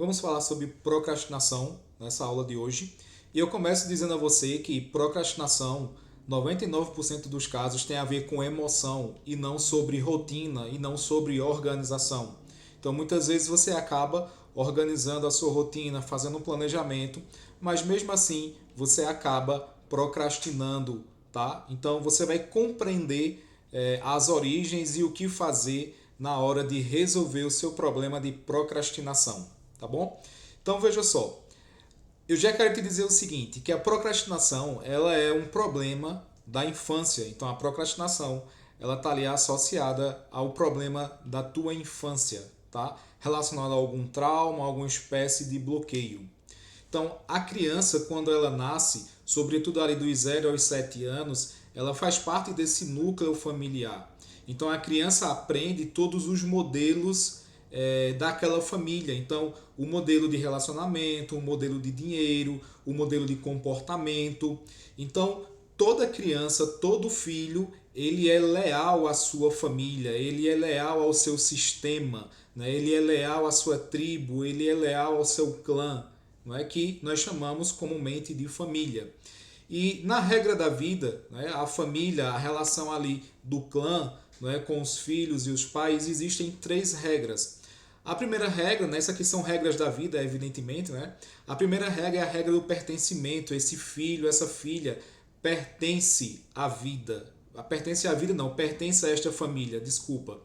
Vamos falar sobre procrastinação nessa aula de hoje. E eu começo dizendo a você que procrastinação, 99% dos casos, tem a ver com emoção e não sobre rotina e não sobre organização. Então, muitas vezes você acaba organizando a sua rotina, fazendo um planejamento, mas mesmo assim você acaba procrastinando, tá? Então, você vai compreender as origens e o que fazer na hora de resolver o seu problema de procrastinação, tá bom? Então veja só, eu já quero te dizer o seguinte, que a procrastinação ela é um problema da infância. Então a procrastinação ela está ali associada ao problema da tua infância, tá? Relacionado a algum trauma, alguma espécie de bloqueio. Então, a criança, quando ela nasce, sobretudo ali dos 0 aos 7 anos, ela faz parte desse núcleo familiar. Então, a criança aprende todos os modelos daquela família. Então, o modelo de relacionamento, o modelo de dinheiro, o modelo de comportamento. Então, toda criança, todo filho, ele é leal à sua família, ele é leal ao seu sistema, né? Ele é leal à sua tribo, ele é leal ao seu clã, não é, que nós chamamos comumente de família. E na regra da vida, né, a família, a relação ali do clã, né, com os filhos e os pais, existem três regras. A primeira regra, né, essas aqui são regras da vida, evidentemente, né? A primeira regra é a regra do pertencimento. Esse filho, essa filha pertence à vida. Pertence à vida não, pertence a esta família, desculpa.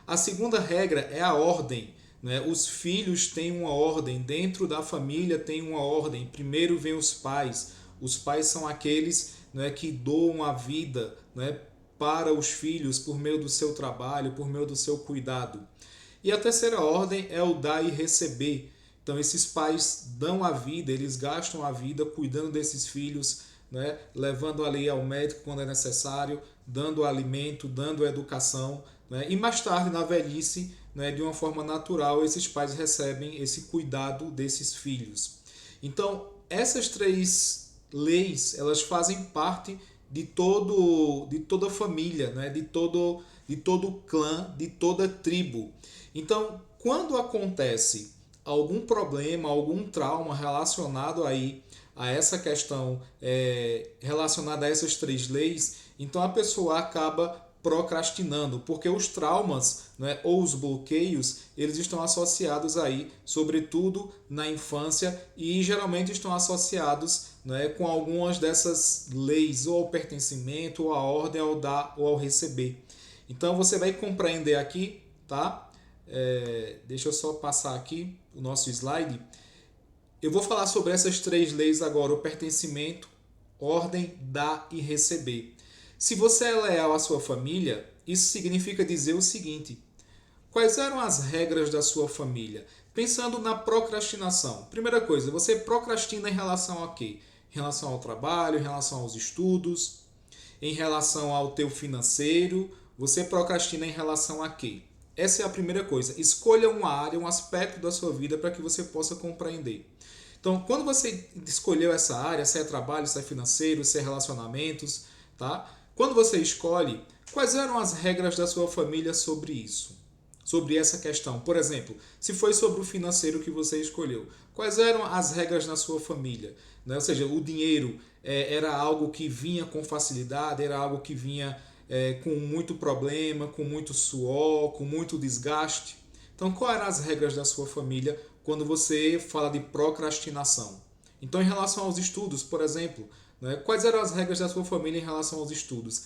A segunda regra é a ordem. Né? Os filhos têm uma ordem, dentro da família tem uma ordem. Primeiro vem os pais. Os pais são aqueles, né, que doam a vida, né, para os filhos por meio do seu trabalho, por meio do seu cuidado. E a terceira ordem é o dar e receber. Então esses pais dão a vida, eles gastam a vida cuidando desses filhos, né, levando ali ao médico quando é necessário, dando alimento, dando educação, né, e mais tarde na velhice, né, de uma forma natural, esses pais recebem esse cuidado desses filhos. Então essas três leis, elas fazem parte de toda a família, né, de todo clã, de toda tribo. Então, quando acontece algum problema, algum trauma relacionado aí a essa questão relacionada a essas três leis, então a pessoa acaba procrastinando, porque os traumas, né, ou os bloqueios, eles estão associados aí, sobretudo na infância, e geralmente estão associados, né, com algumas dessas leis, ou ao pertencimento, ou à ordem, ao dar ou ao receber. Então você vai compreender aqui, tá? Deixa eu só passar aqui o nosso slide. Eu vou falar sobre essas três leis agora: o pertencimento, ordem, dar e receber. Se você é leal à sua família, isso significa dizer o seguinte: quais eram as regras da sua família? Pensando na procrastinação. Primeira coisa, você procrastina em relação a quê? Em relação ao trabalho, em relação aos estudos, em relação ao teu financeiro, você procrastina em relação a quê? Essa é a primeira coisa. Escolha uma área, um aspecto da sua vida para que você possa compreender. Então, quando você escolheu essa área, se é trabalho, se é financeiro, se é relacionamentos, tá? Quando você escolhe, quais eram as regras da sua família sobre isso? Sobre essa questão. Por exemplo, se foi sobre o financeiro que você escolheu, quais eram as regras na sua família? Né? Ou seja, o dinheiro era algo que vinha com facilidade, era algo que vinha com muito problema, com muito suor, com muito desgaste. Então, quais eram as regras da sua família quando você fala de procrastinação? Então, em relação aos estudos, por exemplo, né, quais eram as regras da sua família em relação aos estudos?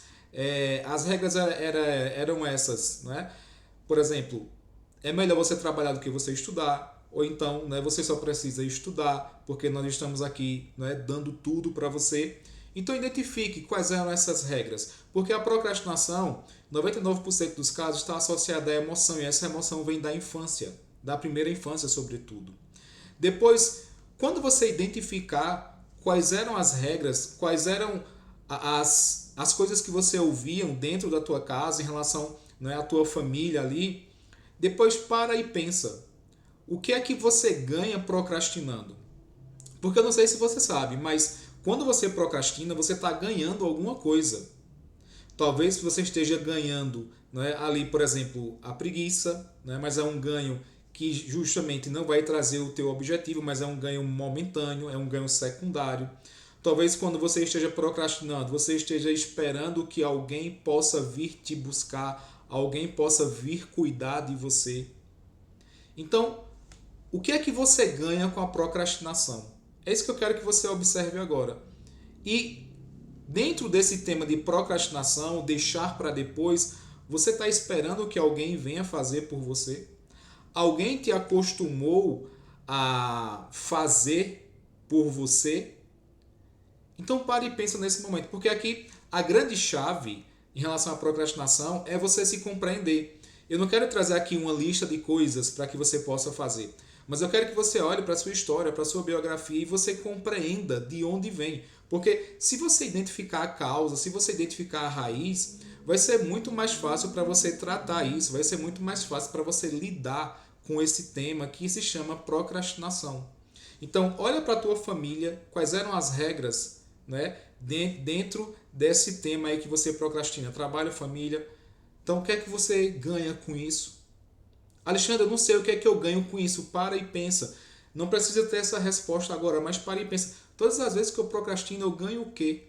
As regras eram essas, né? Por exemplo, é melhor você trabalhar do que você estudar, ou então, né, você só precisa estudar, porque nós estamos aqui, né, dando tudo para você. Então identifique quais eram essas regras, porque a procrastinação, 99% dos casos, está associada à emoção, e essa emoção vem da infância, da primeira infância sobretudo. Depois, quando você identificar quais eram as regras, quais eram as coisas que você ouviam dentro da tua casa em relação, né, à tua família ali, depois para e pensa, o que é que você ganha procrastinando? Porque eu não sei se você sabe, mas quando você procrastina, você está ganhando alguma coisa. Talvez você esteja ganhando, né, ali, por exemplo, a preguiça, né, mas é um ganho que justamente não vai trazer o teu objetivo, mas é um ganho momentâneo, é um ganho secundário. Talvez quando você esteja procrastinando, você esteja esperando que alguém possa vir te buscar, alguém possa vir cuidar de você. Então, o que é que você ganha com a procrastinação? É isso que eu quero que você observe agora. E dentro desse tema de procrastinação, deixar para depois, você está esperando que alguém venha fazer por você? Alguém te acostumou a fazer por você? Então pare e pensa nesse momento, porque aqui a grande chave em relação à procrastinação é você se compreender. Eu não quero trazer aqui uma lista de coisas para que você possa fazer, mas eu quero que você olhe para a sua história, para a sua biografia e você compreenda de onde vem. Porque se você identificar a causa, se você identificar a raiz, vai ser muito mais fácil para você tratar isso, vai ser muito mais fácil para você lidar com esse tema que se chama procrastinação. Então, olha para a tua família, quais eram as regras, né, dentro desse tema aí que você procrastina, trabalho, família. Então, o que é que você ganha com isso? Alexandre, eu não sei o que é que eu ganho com isso. Para e pensa. Não precisa ter essa resposta agora, mas para e pensa. Todas as vezes que eu procrastino, eu ganho o quê?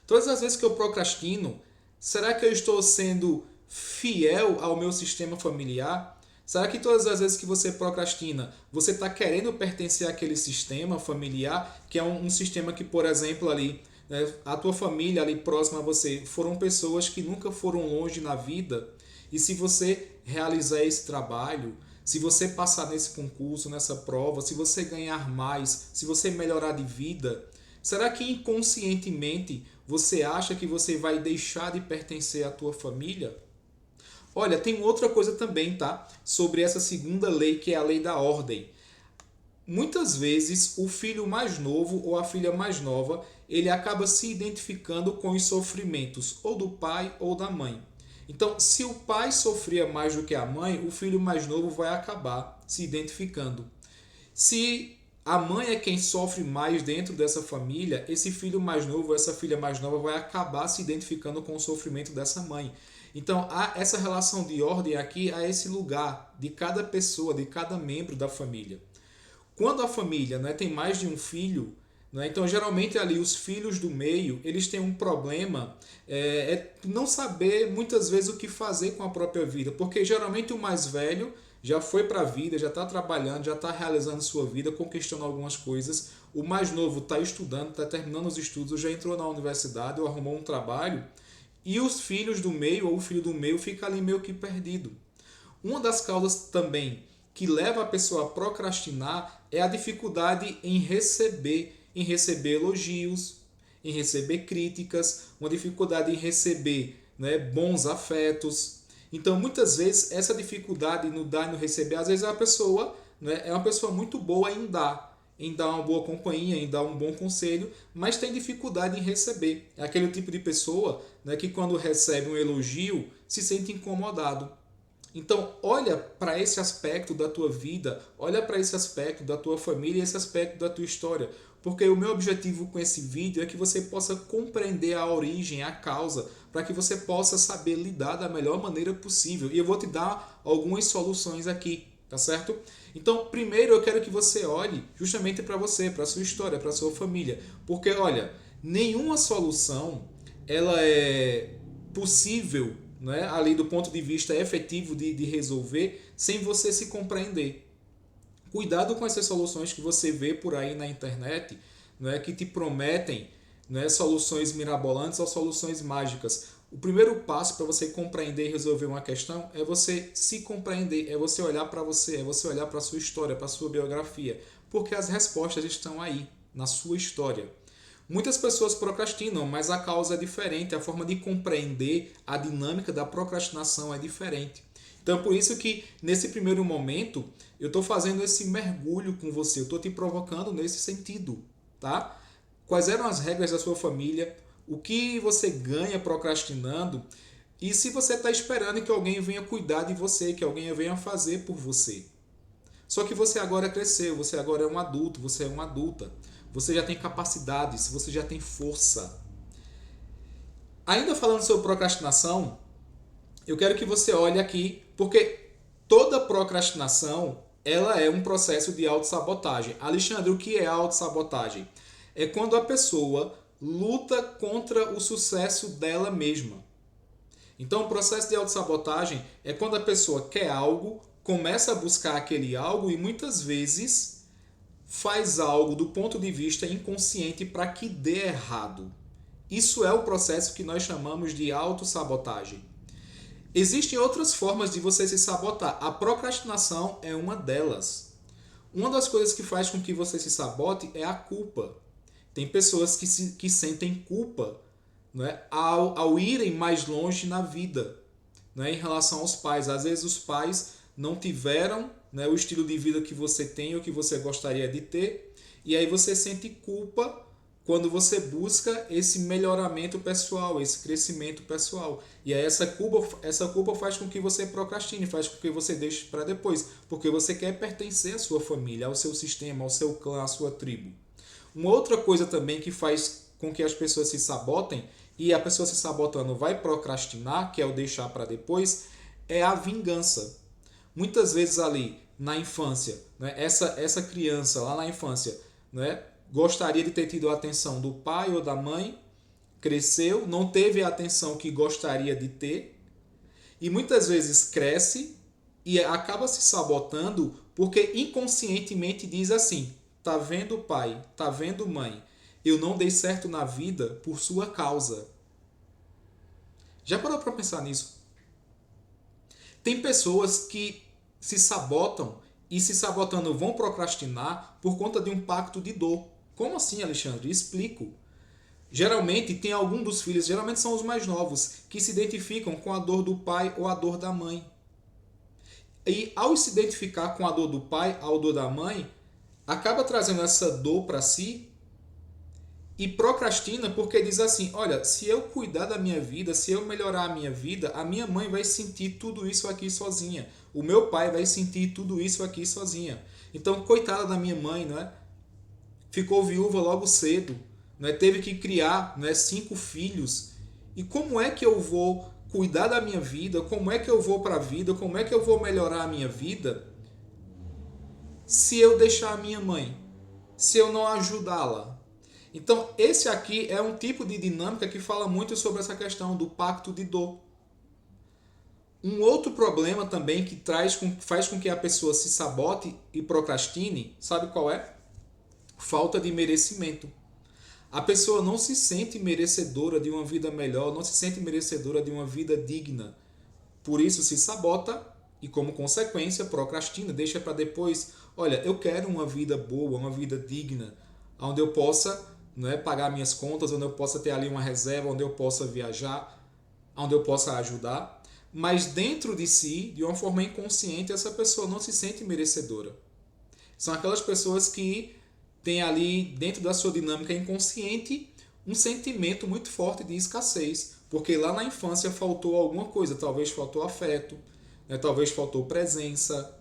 Todas as vezes que eu procrastino, será que eu estou sendo fiel ao meu sistema familiar? Será que todas as vezes que você procrastina, você está querendo pertencer àquele sistema familiar, que é um sistema que, por exemplo, ali, né, a tua família ali próxima a você foram pessoas que nunca foram longe na vida, e se você realizar esse trabalho, se você passar nesse concurso, nessa prova, se você ganhar mais, se você melhorar de vida, será que inconscientemente você acha que você vai deixar de pertencer à tua família? Olha, tem outra coisa também, tá? Sobre essa segunda lei, que é a lei da ordem. Muitas vezes o filho mais novo ou a filha mais nova, ele acaba se identificando com os sofrimentos ou do pai ou da mãe. Então, se o pai sofria mais do que a mãe, o filho mais novo vai acabar se identificando. Se a mãe é quem sofre mais dentro dessa família, esse filho mais novo, essa filha mais nova vai acabar se identificando com o sofrimento dessa mãe. Então, há essa relação de ordem aqui, a esse lugar de cada pessoa, de cada membro da família. Quando a família, né, tem mais de um filho, né, então geralmente ali os filhos do meio, eles têm um problema, não saber muitas vezes o que fazer com a própria vida, porque geralmente o mais velho já foi para a vida, já está trabalhando, já está realizando sua vida, conquistando algumas coisas. O mais novo está estudando, está terminando os estudos, já entrou na universidade ou arrumou um trabalho. E os filhos do meio, ou o filho do meio, fica ali meio que perdido. Uma das causas também que leva a pessoa a procrastinar é a dificuldade em receber elogios, em receber críticas, uma dificuldade em receber, né, bons afetos. Então, muitas vezes, essa dificuldade no dar e no receber, às vezes a pessoa, né, é uma pessoa muito boa em dar uma boa companhia, em dar um bom conselho, mas tem dificuldade em receber. É aquele tipo de pessoa, né, que quando recebe um elogio se sente incomodado. Então, olha para esse aspecto da tua vida, olha para esse aspecto da tua família, esse aspecto da tua história. Porque o meu objetivo com esse vídeo é que você possa compreender a origem, a causa, para que você possa saber lidar da melhor maneira possível. E eu vou te dar algumas soluções aqui, tá certo? Então, primeiro eu quero que você olhe justamente para você, para a sua história, para a sua família. Porque, olha, nenhuma solução ela é possível, né, ali do ponto de vista efetivo de resolver, sem você se compreender. Cuidado com essas soluções que você vê por aí na internet, né, que te prometem, né, soluções mirabolantes ou soluções mágicas. O primeiro passo para você compreender e resolver uma questão é você se compreender, é você olhar para você, é você olhar para a sua história, para a sua biografia, porque as respostas estão aí, na sua história. Muitas pessoas procrastinam, mas a causa é diferente, a forma de compreender a dinâmica da procrastinação é diferente. Então, por isso que nesse primeiro momento eu estou fazendo esse mergulho com você, eu estou te provocando nesse sentido, tá? Quais eram as regras da sua família? O que você ganha procrastinando? E se você está esperando que alguém venha cuidar de você, que alguém venha fazer por você. Só que você agora cresceu, você agora é um adulto, você é uma adulta. Você já tem capacidades, você já tem força. Ainda falando sobre procrastinação, eu quero que você olhe aqui, porque Toda procrastinação, ela é um processo de autossabotagem. Alexandre, o que é autossabotagem? É quando a pessoa luta contra o sucesso dela mesma. Então, o processo de autossabotagem é quando a pessoa quer algo, começa a buscar aquele algo e muitas vezes faz algo do ponto de vista inconsciente para que dê errado. Isso é o processo que nós chamamos de autossabotagem. Existem outras formas de você se sabotar. A procrastinação é uma delas. Uma das coisas que faz com que você se sabote é a culpa. Tem pessoas que sentem culpa, não é, ao irem mais longe na vida, não é, em relação aos pais. Às vezes os pais não tiveram, né, o estilo de vida que você tem ou que você gostaria de ter, e aí você sente culpa quando você busca esse melhoramento pessoal, esse crescimento pessoal. E aí essa culpa faz com que você procrastine, faz com que você deixe para depois, porque você quer pertencer à sua família, ao seu sistema, ao seu clã, à sua tribo. Uma outra coisa também que faz com que as pessoas se sabotem, e a pessoa se sabotando vai procrastinar, que é o deixar para depois, é a vingança. Muitas vezes ali na infância, né, essa criança lá na infância, né, gostaria de ter tido a atenção do pai ou da mãe, cresceu, não teve a atenção que gostaria de ter, e muitas vezes cresce e acaba se sabotando porque inconscientemente diz assim: tá vendo pai, tá vendo mãe, eu não dei certo na vida por sua causa. Já parou para pensar nisso? Tem pessoas que se sabotam e se sabotando vão procrastinar por conta de um pacto de dor. Como assim, Alexandre? Explico. Geralmente tem algum dos filhos, geralmente são os mais novos, que se identificam com a dor do pai ou a dor da mãe. E ao se identificar com a dor do pai, a dor da mãe, acaba trazendo essa dor para si e procrastina porque diz assim: olha, se eu cuidar da minha vida, se eu melhorar a minha vida, a minha mãe vai sentir tudo isso aqui sozinha. O meu pai vai sentir tudo isso aqui sozinha. Então, coitada da minha mãe, não é? Ficou viúva logo cedo, né? Teve que criar, né, 5 filhos. E como é que eu vou cuidar da minha vida? Como é que eu vou para a vida? Como é que eu vou melhorar a minha vida se eu deixar a minha mãe? Se eu não ajudá-la? Então, esse aqui é um tipo de dinâmica que fala muito sobre essa questão do pacto de dor. Um outro problema também que faz com que a pessoa se sabote e procrastine, sabe qual é? Falta de merecimento. A pessoa não se sente merecedora de uma vida melhor, não se sente merecedora de uma vida digna. Por isso se sabota e, como consequência, procrastina, deixa para depois. Olha, eu quero uma vida boa, uma vida digna, onde eu possa, né, pagar minhas contas, onde eu possa ter ali uma reserva, onde eu possa viajar, onde eu possa ajudar. Mas dentro de si, de uma forma inconsciente, essa pessoa não se sente merecedora. São aquelas pessoas que têm ali, dentro da sua dinâmica inconsciente, um sentimento muito forte de escassez. Porque lá na infância faltou alguma coisa. Talvez faltou afeto, né? Talvez faltou presença.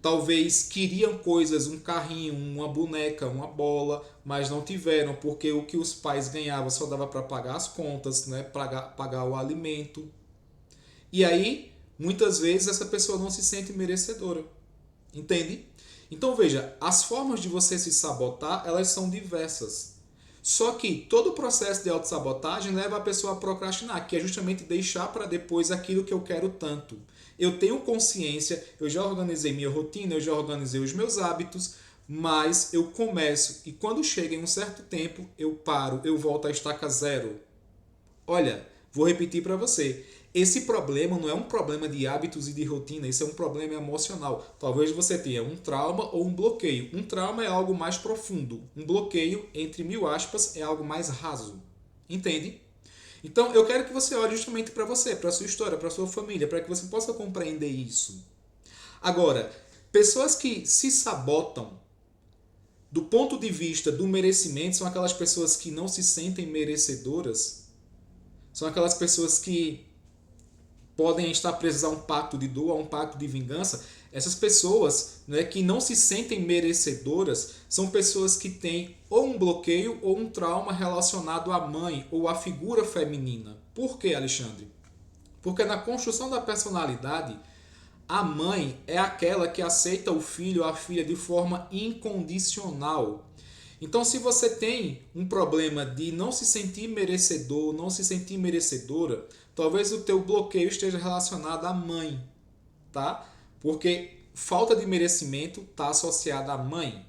Talvez queriam coisas, um carrinho, uma boneca, uma bola, mas não tiveram, porque o que os pais ganhavam só dava para pagar as contas, né? Pagar o alimento. E aí, muitas vezes, essa pessoa não se sente merecedora. Entende? Então veja, as formas de você se sabotar, elas são diversas. Só que todo o processo de autossabotagem leva a pessoa a procrastinar, que é justamente deixar para depois aquilo que eu quero tanto. Eu tenho consciência, eu já organizei minha rotina, eu já organizei os meus hábitos, mas eu começo e quando chega em um certo tempo, eu paro, eu volto à estaca zero. Olha, vou repetir para você. Esse problema não é um problema de hábitos e de rotina, isso é um problema emocional. Talvez você tenha um trauma ou um bloqueio. Um trauma é algo mais profundo. Um bloqueio, entre 1000 aspas, é algo mais raso. Entende? Então, eu quero que você olhe justamente para você, para a sua história, para a sua família, para que você possa compreender isso. Agora, pessoas que se sabotam do ponto de vista do merecimento são aquelas pessoas que não se sentem merecedoras. São aquelas pessoas que podem estar presas a um pacto de dor, a um pacto de vingança. Essas pessoas, né, que não se sentem merecedoras são pessoas que têm ou um bloqueio ou um trauma relacionado à mãe ou à figura feminina. Por quê, Alexandre? Porque na construção da personalidade, A mãe é aquela que aceita o filho ou a filha de forma incondicional. Então, se você tem um problema de não se sentir merecedor, não se sentir merecedora, talvez o teu bloqueio esteja relacionado à mãe, tá? Porque falta de merecimento está associada à mãe.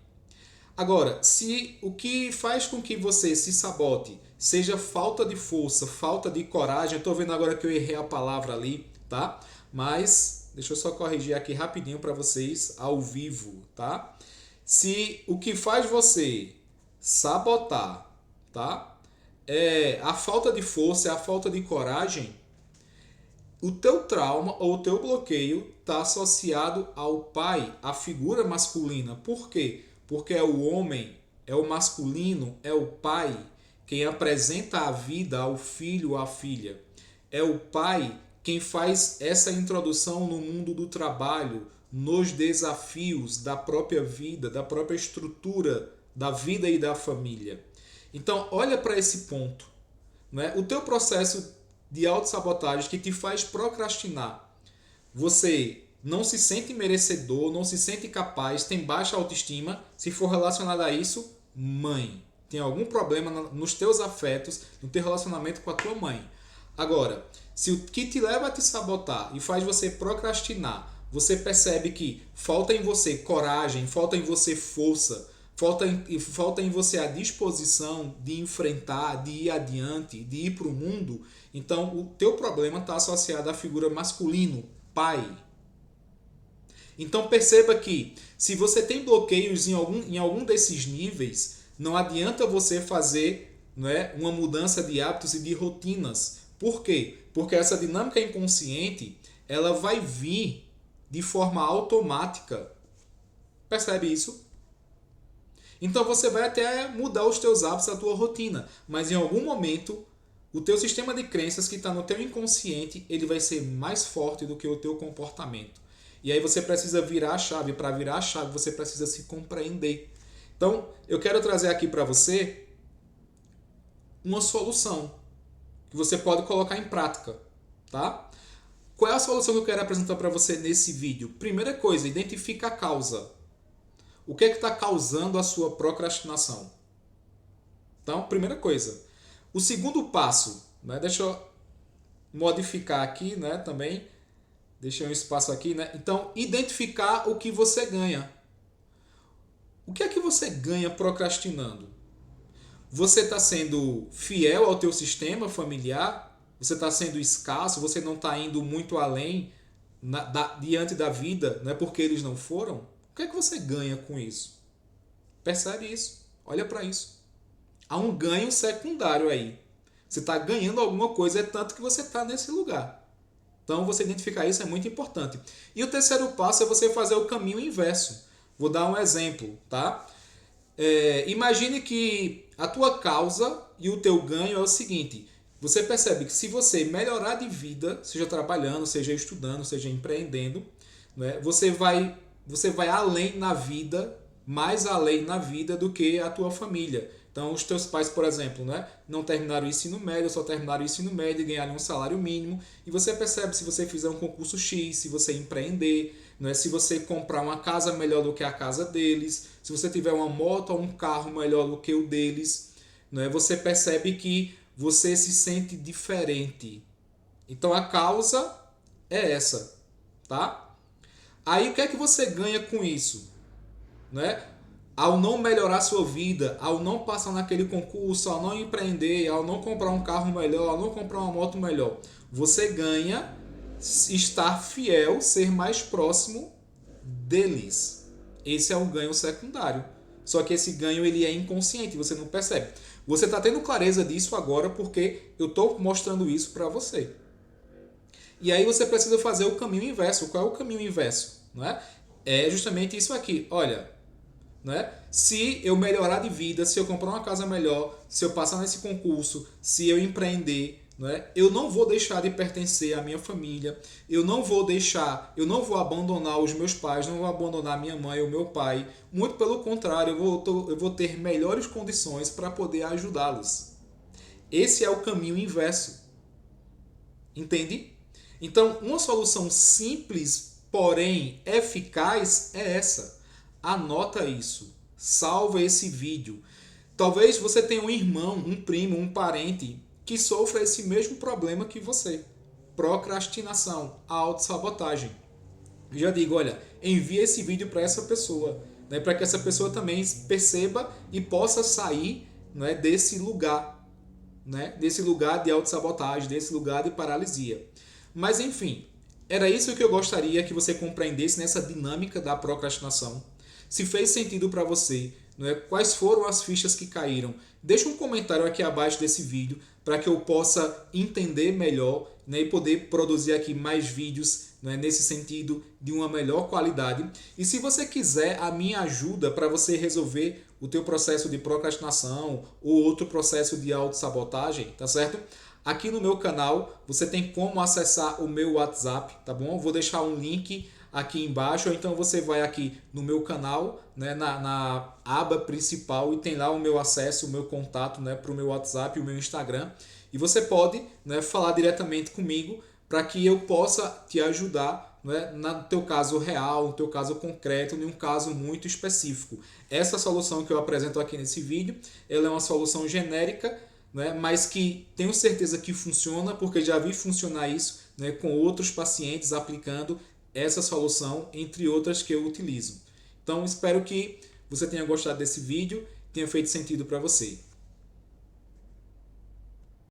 Agora, se o que faz com que você se sabote seja falta de força, falta de coragem, eu estou vendo agora que eu errei a palavra ali, tá? Mas deixa eu só corrigir aqui rapidinho para vocês ao vivo, tá? Se o que faz você sabotar, tá? É a falta de força, é a falta de coragem, o teu trauma ou o teu bloqueio está associado ao pai, à figura masculina. Por quê? Porque é o homem, é o masculino, é o pai quem apresenta a vida ao filho ou à filha. É o pai quem faz essa introdução no mundo do trabalho, nos desafios da própria vida, da própria estrutura da vida e da família. Então, olha para esse ponto. Né? O teu processo de autossabotagem que te faz procrastinar. Você não se sente merecedor, não se sente capaz, tem baixa autoestima. Se for relacionado a isso, mãe. Tem algum problema nos teus afetos, no teu relacionamento com a tua mãe. Agora, se o que te leva a te sabotar e faz você procrastinar, você percebe que falta em você coragem, falta em você força, falta em você a disposição de enfrentar, de ir adiante, de ir para o mundo, então o teu problema está associado à figura masculino, pai. Então perceba que se você tem bloqueios em algum desses níveis, não adianta você fazer, né, uma mudança de hábitos e de rotinas. Por quê? Porque essa dinâmica inconsciente ela vai vir de forma automática. Percebe isso? Então você vai até mudar os teus hábitos, a tua rotina, mas em algum momento o teu sistema de crenças que está no teu inconsciente, ele vai ser mais forte do que o teu comportamento. E aí você precisa virar a chave. Para virar a chave, você precisa se compreender. Então, eu quero trazer aqui para você uma solução que você pode colocar em prática, tá? Qual é a solução que eu quero apresentar para você nesse vídeo? Primeira coisa, identifica a causa. O que é que está causando a sua procrastinação? Então, primeira coisa. O segundo passo, né? Deixa eu modificar aqui, né? Também. Deixa um espaço aqui, né? Então, identificar o que você ganha. O que é que você ganha procrastinando? Você está sendo fiel ao teu sistema familiar? Você está sendo escasso? Você não está indo muito além diante da vida, não é porque eles não foram? O que é que você ganha com isso? Percebe isso? Olha para isso. Há um ganho secundário aí. Você está ganhando alguma coisa, é tanto que você está nesse lugar. Então, você identificar isso é muito importante. E o terceiro passo é você fazer o caminho inverso. Vou dar um exemplo, tá? Imagine que a tua causa e o teu ganho é o seguinte. Você percebe que se você melhorar de vida, seja trabalhando, seja estudando, seja empreendendo, né, você vai além na vida, mais além na vida do que a tua família. Então, os teus pais, por exemplo, né, não terminaram o ensino médio, só terminaram o ensino médio e ganharam um salário mínimo. E você percebe se você fizer um concurso X, se você empreender, né, se você comprar uma casa melhor do que a casa deles, se você tiver uma moto ou um carro melhor do que o deles, né, você percebe que você se sente diferente. Então, a causa é essa, tá? Aí, o que é que você ganha com isso? Né? Ao não melhorar sua vida, ao não passar naquele concurso, ao não empreender, ao não comprar um carro melhor, ao não comprar uma moto melhor, você ganha estar fiel, ser mais próximo deles. Esse é um ganho secundário. Só que esse ganho ele é inconsciente, você não percebe. Você está tendo clareza disso agora porque eu estou mostrando isso para você. E aí você precisa fazer o caminho inverso. Qual é o caminho inverso? Não é? É justamente isso aqui. Olha, né? Se eu melhorar de vida, se eu comprar uma casa melhor, se eu passar nesse concurso, se eu empreender, né? Eu não vou deixar de pertencer à minha família, eu não vou abandonar os meus pais, não vou abandonar minha mãe ou meu pai. Muito pelo contrário, eu vou ter melhores condições para poder ajudá-los. Esse é o caminho inverso. Entende? Então, uma solução simples porém eficaz é essa. Anota isso. Salva esse vídeo. Talvez você tenha um irmão, um primo, um parente que sofra esse mesmo problema que você. Procrastinação, autossabotagem. Já digo, olha, envia esse vídeo para essa pessoa, né, para que essa pessoa também perceba e possa sair, né, desse lugar, né, desse lugar de autossabotagem, desse lugar de paralisia. Mas enfim, era isso que eu gostaria que você compreendesse nessa dinâmica da procrastinação. Se fez sentido para você, né, quais foram as fichas que caíram, deixa um comentário aqui abaixo desse vídeo para que eu possa entender melhor, né, e poder produzir aqui mais vídeos, né, nesse sentido de uma melhor qualidade. E se você quiser a minha ajuda para você resolver o teu processo de procrastinação ou outro processo de autossabotagem, tá certo? Aqui no meu canal você tem como acessar o meu WhatsApp, tá bom? Eu vou deixar um link aqui embaixo, ou então você vai aqui no meu canal, né, na aba principal, e tem lá o meu acesso, o meu contato, né, para o meu WhatsApp e o meu Instagram. E você pode, né, falar diretamente comigo para que eu possa te ajudar, né, no teu caso real, no teu caso concreto, em um caso muito específico. Essa solução que eu apresento aqui nesse vídeo, ela é uma solução genérica, né, mas que tenho certeza que funciona, porque já vi funcionar isso, né, com outros pacientes aplicando essa solução, entre outras que eu utilizo. Então, espero que você tenha gostado desse vídeo, tenha feito sentido para você.